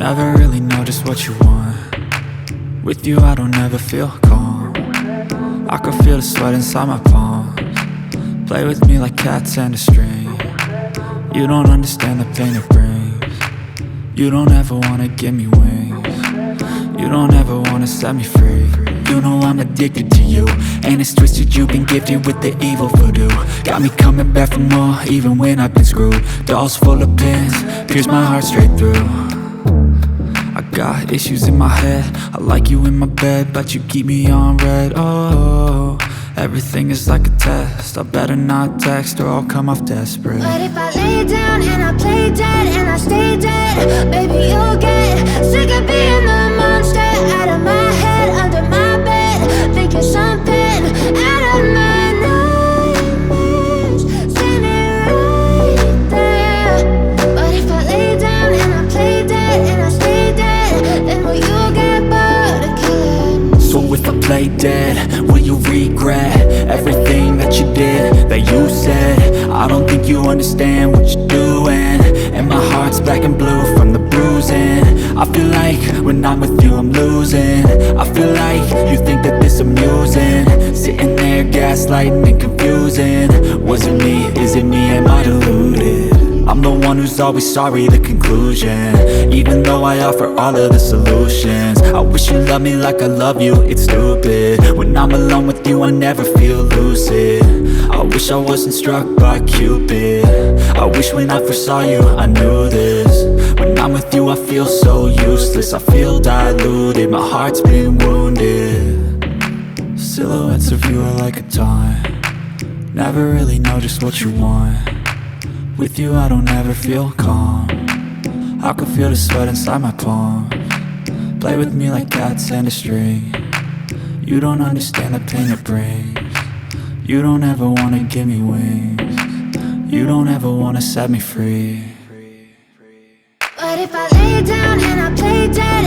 Never really know just what you want. With you I don't ever feel calm. I can feel the sweat inside my palms. Play with me like cats and a string. You don't understand the pain it brings. You don't ever wanna give me wings. You don't ever wanna set me free. You know I'm addicted to you, and it's twisted, you've been gifted with the evil voodoo. Got me coming back for more, even when I've been screwed. Dolls full of pins, pierce my heart straight through. I got issues in my head, I like you in my bed, but you keep me on red. Oh, everything is like a test, I better not text or I'll come off desperate. But if I lay down and I play dead and I stay dead, baby you'll get sick of being the monster out of my head, under my bed, thinking something out of my nightmares, standing right there. But if I lay down and I play dead and I stay dead, then will you get bored of killing? So if I play dead, will you regret everything that you did, that you said? I don't think you understand what you're doing, and my heart's black and blue from the bruising. I feel like when I'm with you I'm losing. I feel like you think that this amusing, sitting there gaslighting and confusing. Was it me? Is it me? Am I deluded? I'm the one who's always sorry, the conclusion. Even though I offer all of the solutions, I wish you loved me like I love you, it's stupid. When I'm alone with you I never feel lucid. I wish I wasn't struck by Cupid. I wish when I first saw you I knew this. When I'm with you I feel so useless, I feel diluted, my heart's been wounded. Silhouettes of you are like a taunt. Never really know just what you want. With you I don't ever feel calm. I can feel the sweat inside my palms. Play with me like cats and a string. You don't understand the pain it brings. You don't ever wanna give me wings. You don't ever wanna set me free. But if I lay down and I play dead